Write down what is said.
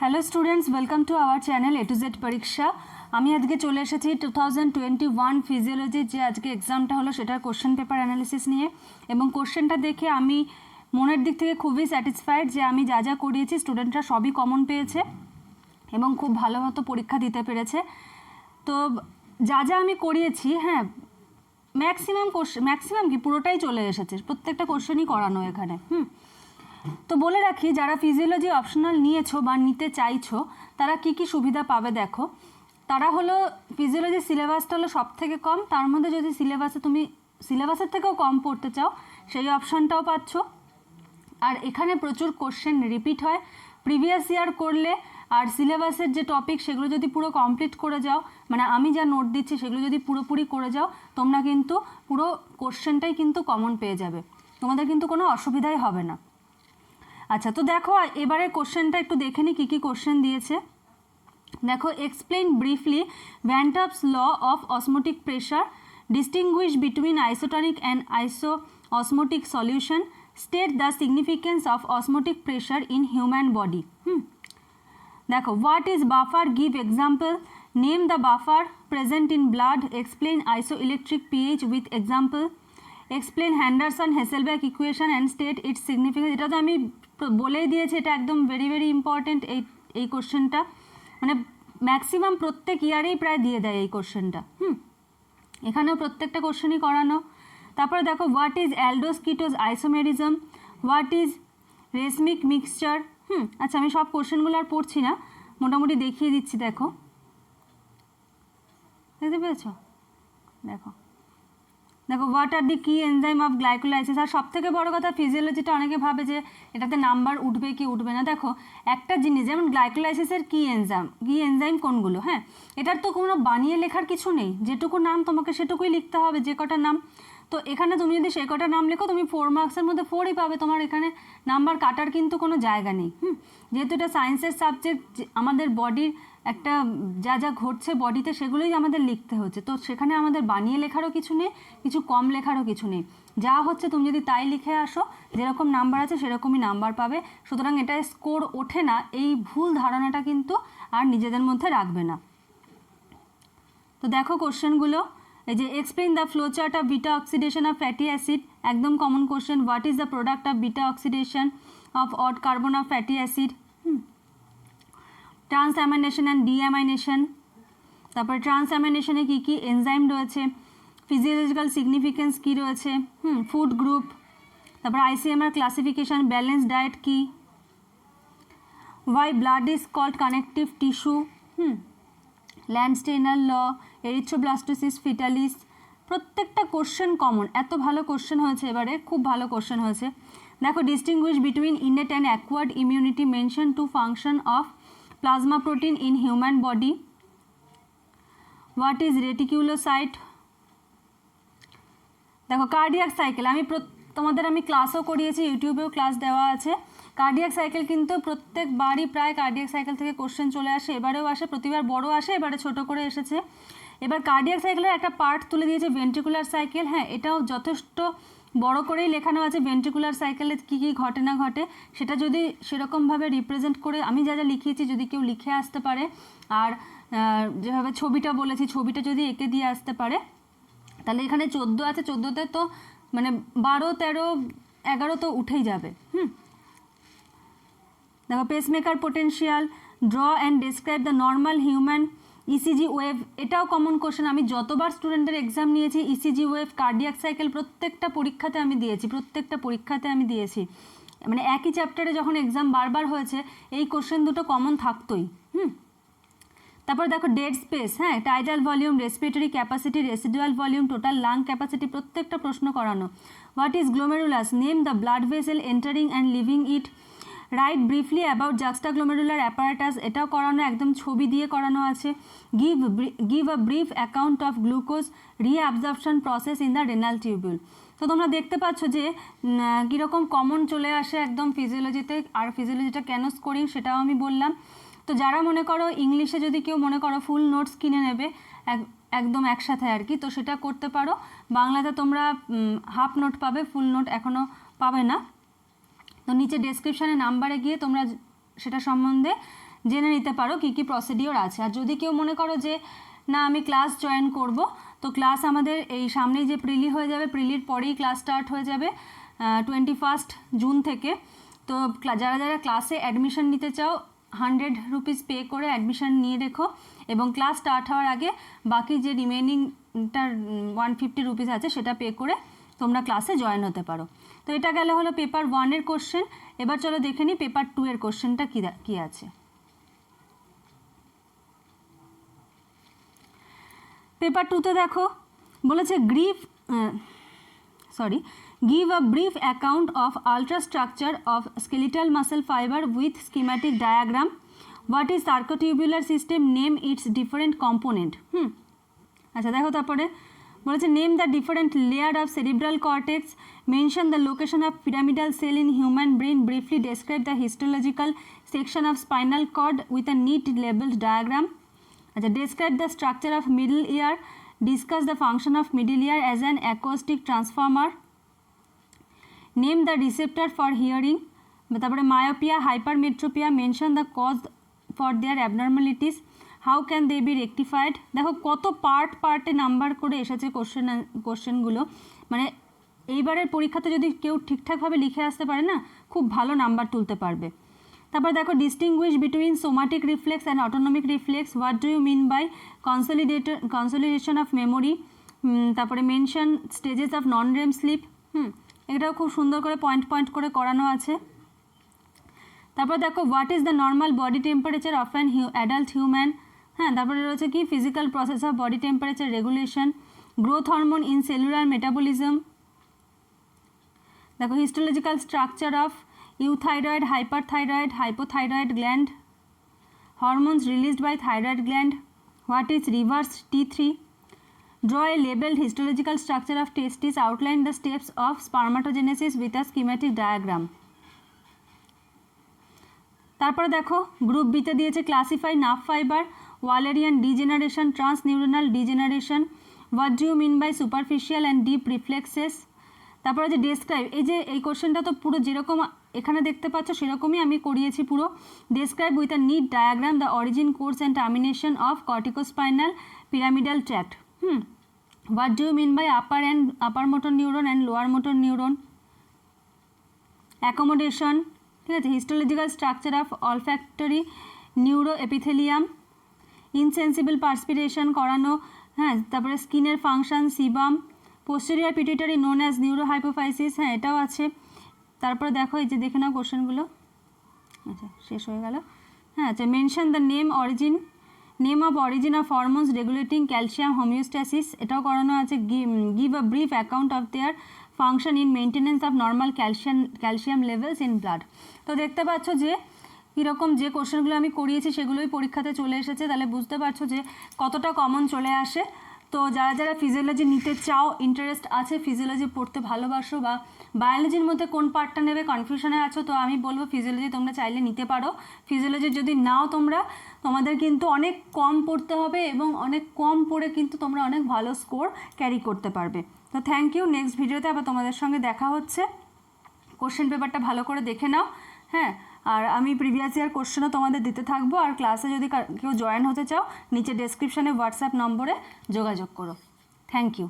Hello students, welcome to our channel A to Z পরীক্ষা। আমি আজকে চলে এসেছি 2021 ফিজিওলজির যে আজকে এক্সামটা হলো সেটার কোশ্চেন পেপার অ্যানালিসিস নিয়ে, এবং কোশ্চেনটা দেখে আমি মনের দিক থেকে খুবই স্যাটিসফাইড যে আমি যা যা করিয়েছি স্টুডেন্টরা সবই কমন পেয়েছে এবং খুব ভালো মতো পরীক্ষা দিতে পেরেছে। তো যা যা আমি করিয়েছি, হ্যাঁ, ম্যাক্সিমাম কি পুরোটাই চলে এসেছে, প্রত্যেকটা কোশ্চেনই করানো এখানে। তো বলে রাখি, যারা ফিজিওলজি অপশনাল নিয়েছো বা নিতে চাইছো তারা কি কি সুবিধা পাবে দেখো। তারা হলো ফিজিওলজি সিলেবাসটা হলো সব থেকে কম, তার মধ্যে যদি তুমি সিলেবাসের থেকেও কম পড়তে চাও সেই অপশানটাও পাচ্ছ। আর এখানে প্রচুর কোশ্চেন রিপিট হয় প্রিভিয়াস ইয়ার করলে, আর সিলেবাসের যে টপিক সেগুলো যদি পুরো কমপ্লিট করে যাও, মানে আমি যা নোট দিচ্ছি সেগুলো যদি পুরোপুরি করে যাও, তোমরা কিন্তু পুরো কোশ্চেনটাই কিন্তু কমন পেয়ে যাবে, তোমাদের কিন্তু কোনো অসুবিধাই হবে না। আচ্ছা, তো দেখো এবারে কোশ্চেনটা একটু দেখে নিই কী কী কোশ্চেন দিয়েছে। দেখো, explain briefly van Hoff's law of osmotic pressure, distinguish between isotonic and osmotic solution, state the significance of osmotic pressure in human body. দেখো, what is buffer, give example, name the buffer present in blood, explain isoelectric pH with example, explain Henderson Hasselbalch equation and state its significance. এটা তো আমি বলেই দিয়েছি, এটা একদম very very important এই কোশ্চেনটা, মানে ম্যাক্সিমাম প্রত্যেক ইয়ারেই প্রায় দিয়ে দেয় এই কোশ্চেনটা। এখানেও প্রত্যেকটা কোশ্চেনই করানো। তারপরে দেখো, what is aldose ketose isomerism, what is racemic mixture. আচ্ছা, আমি সব কোশ্চেনগুলো আর পড়ছি না, মোটামুটি দেখিয়ে দিচ্ছি। দেখো, দেখতে পেয়েছ? দেখো, হোয়াট আর দি কি এনজাইম অফ গ্লাইকোলাইসিস। আর সব থেকে বড়ো কথা, ফিজিওলজিটা অনেকে ভাবে যে এটাতে নাম্বার উঠবে কি উঠবে না। দেখো, একটা জিনিস যেমন গ্লাইকোলাইসিসের কি এনজাইম কোনগুলো, হ্যাঁ, এটার তো কোনো বানিয়ে লেখার কিছু নেই, যেটুকু নাম তোমাকে সেটুকুই লিখতে হবে, যে কটা নাম। তো এখানে তুমি যদি সে কটা নাম লেখো, তুমি 4 মার্কসের মধ্যে 4ই পাবে, তোমার এখানে নাম্বার কাটার কিন্তু কোনো জায়গা নেই। যেহেতু এটা সায়েন্সের সাবজেক্ট, আমাদের বডির একটা যা যা ঘটছে বডিতে সেগুলোই আমাদের লিখতে হচ্ছে, তো সেখানে আমাদের বানিয়ে লেখারও কিছু নেই, কিছু কম লেখারও কিছু নেই, যা হচ্ছে তুমি যদি তাই লিখে আসো, যেরকম নাম্বার আছে সেরকমই নাম্বার পাবে। সুতরাং এটা স্কোর ওঠে না, এই ভুল ধারণাটা কিন্তু আর নিজেদের মধ্যে রাখবে না। তো দেখো কোশ্চেনগুলো, এই যে explain the flow chart of beta oxidation of fatty acid, একদম common question. What is the product of beta oxidation of odd carbon of fatty acid, transamination and deamination. তারপরে ট্রান্সঅ্যামাইনেশনে কী কী এনজাইম রয়েছে, ফিজিওলজিক্যাল সিগনিফিকেন্স কী রয়েছে, food group, তারপর ICMR classification, balance diet কী, why blood is called connective tissue, Landsteiner law, erythroblastosis fetalis. প্রত্যেকটা কোশ্চেন কমন, এত ভালো কোশ্চেন হয়েছে এবারে, খুব ভালো কোশ্চেন হয়েছে। দেখো, distinguish between innate and acquired immunity, mention two function of plasma protein in human body, what is reticulocyte. দেখো, কার্ডিয়াক সাইকেল, তোমাদের আমি ক্লাসও করিয়েছি, ইউটিউবেও ক্লাস দেওয়া আছে। কার্ডিয়াক সাইকেল কিন্তু প্রত্যেকবারই প্রায় কার্ডিয়াক সাইকেল থেকে কোশ্চেন চলে আসে, এবারেও আসে, প্রতিবার বড় আসে, এবারে ছোট করে এসেছে। এবার কার্ডিয়াক সাইকেলের একটা পার্ট তুলে দিয়েছে, ভেন্ট্রিকুলার সাইকেল। হ্যাঁ, এটাও যথেষ্ট বড় করেই লেখানো আছে, ভেন্ট্রিকুলার সাইকেলে কী কী ঘটে না ঘটে সেটা যদি সেরকমভাবে রিপ্রেজেন্ট করে আমি যা যা লিখিয়েছি যদি কেউ লিখে আসতে পারে, আর যেভাবে ছবিটা বলেছি ছবিটা যদি এঁকে দিয়ে আসতে পারে, তাহলে এখানে 14 আছে, 14তে তো মানে 12, 13, 11 তো উঠেই যাবে। দেখো, pacemaker potential, draw and describe the normal human ECG wave, এটাও কমন কোশ্চেন। আমি যতবার স্টুডেন্টদের এক্সাম নিয়েছি, ইসিজি ওয়েভ, কার্ডিয়াক সাইকেল প্রত্যেকটা পরীক্ষাতে আমি দিয়েছি, মানে একই চ্যাপ্টারে যখন এক্সাম বারবার হয়েছে এই কোশ্চেন দুটো কমন থাকতোই। তারপর দেখো, ডেড স্পেস, হ্যাঁ, tidal volume, respiratory capacity, residual volume, total lung capacity, প্রত্যেকটা প্রশ্ন করানো। What is glomerulus, name the blood vessel entering and leaving it, write briefly about juxtaglomerular apparatus, এটাও করানো, একদম ছবি দিয়ে করানো আছে। Give a brief account of glucose reabsorption process in the renal tubule. তো তোমরা দেখতে পাচ্ছ যে কীরকম কমন চলে আসে একদম ফিজিওলজিতে, আর ফিজিওলজিটা কেন স্কোরিং সেটাও আমি বললাম। তো যারা মনে করো ইংলিশে যদি কেউ মনে করো ফুল নোটস কিনে নেবে একদম একসাথে আর কি, তো সেটা করতে পারো। বাংলাতে তোমরা হাফ নোট পাবে, ফুল নোট এখনও পাবে না। তো নিচে ডেসক্রিপশানে নাম্বারে গিয়ে তোমরা সেটা সম্বন্ধে জেনে নিতে পারো কী কী প্রসিডিওর আছে। আর যদি কেউ মনে করো যে না আমি ক্লাস জয়েন করব, তো ক্লাস আমাদের এই সামনেই যে প্রিলি হয়ে যাবে, প্রিলির পরেই ক্লাস স্টার্ট হয়ে যাবে 21 জুন থেকে। তো যারা যারা ক্লাসে অ্যাডমিশন নিতে চাও 100 রুপিস পে করে অ্যাডমিশন নিয়ে রেখো, এবং ক্লাস স্টার্ট হওয়ার আগে বাকি যে রিমেনিংটার 150 রুপিস আছে সেটা পে করে তোমরা ক্লাসে জয়েন হতে পারো। তো এটা গেল হলো পেপার 1-এর কোশ্চেন। এবার চলো দেখে নিই পেপার 2-এর কোশ্চেনটা কী আছে। পেপার 2-তে দেখো বলেছে give a brief account of ultrastructure of skeletal muscle fiber with schematic diagram. What is sarcotubular system? Name its different component. আচ্ছা দেখো তারপরে বলেছে name the different layer of cerebral cortex, mention the location of pyramidal cell in human brain, briefly describe the histological section of spinal cord with a neat labeled diagram. আচ্ছা describe the structure of middle ear, discuss the function of middle ear as an acoustic transformer. Name the receptor for hearing. তারপরে myopia, hypermetropia, mention the cause for their abnormalities. How can they be rectified? দেখো কত পার্টে number করে এসেছে কোশ্চেনগুলো, মানে এইবারের পরীক্ষাতে যদি কেউ ঠিকঠাকভাবে লিখে আসতে পারে না, খুব ভালো নাম্বার তুলতে পারবে। তারপর দেখো distinguish between somatic reflex and autonomic reflex, what do you mean by consolidation of memory. তারপরে mention stages of non REM sleep. এটাও খুব সুন্দর করে পয়েন্ট করে করানো আছে। তারপর দেখো what is the normal body temperature of an adult human. তারপরে রয়েছে কি physical process of body temperature regulation, growth hormone in cellular metabolism. দেখো histological structure of euthyroid, hyperthyroid, hypothyroid gland, hormones released by thyroid gland, what is reverse T3. Draw a labeled histological structure of testis, outline the steps of spermatogenesis with a schematic diagram. তারপরে দেখো group বিতে দিয়েছে classify nerve fibre, Wallerian degeneration, transneuronal degeneration, what do you mean by superficial and deep reflexes. তারপরে যে describe, এই কোশ্চেনটা তো পুরো যেরকম এখানে দেখতে পাচ্ছ সেরকমই আমি করিয়েছি পুরো। Describe with a neat diagram the origin, course and termination of corticospinal pyramidal tract. What do you mean by upper motor neuron and lower motor neuron? Accommodation, ঠিক আছে, histological structure of olfactory neuroepithelium, insensible perspiration করানো, তারপরে স্কিনের function, sebum, posterior pituitary known as neurohypophysis, এটাও আছে। তারপরে দেখো এই যে দেখে নাও কোশ্চেনগুলো, আচ্ছা শেষ হয়ে গেল। আচ্ছা mention the name of origin of hormones regulating calcium homeostasis, এটাও করানো আছে। Give a brief account of their function in maintenance of normal calcium levels in blood. তো দেখতে পাচ্ছ যে কীরকম যে কোশ্চেনগুলো আমি করিয়েছি সেগুলোই পরীক্ষাতে চলে এসেছে, তাহলে বুঝতে পারছো যে কতটা কমন চলে আসে। তো যারা যারা ফিজিওলজি নিতে চাও, ইন্টারেস্ট আছে, ফিজিওলজি পড়তে ভালোবাসো, বা বায়োলজির মধ্যে কোন পার্টটা নেবে কনফিউশনে আছো, তো আমি বলবো ফিজিওলজি তোমরা চাইলে নিতে পারো। ফিজিওলজি যদি নাও তোমাদের কিন্তু অনেক কম পড়তে হবে, এবং অনেক কম পড়ে কিন্তু তোমরা অনেক ভালো স্কোর ক্যারি করতে পারবে। তো থ্যাংক ইউ। নেক্সট ভিডিওতে আবার তোমাদের সঙ্গে দেখা হচ্ছে। কোশ্চেন পেপারটা ভালো করে দেখে নাও, আর আমি প্রিভিয়াস ইয়ার কোশ্চেনও তোমাদের দিতে থাকবো। আর ক্লাসে যদি কেউ জয়েন হতে চাও, নিচে ডেসক্রিপশানে হোয়াটসঅ্যাপ নম্বরে যোগাযোগ করো। Thank you.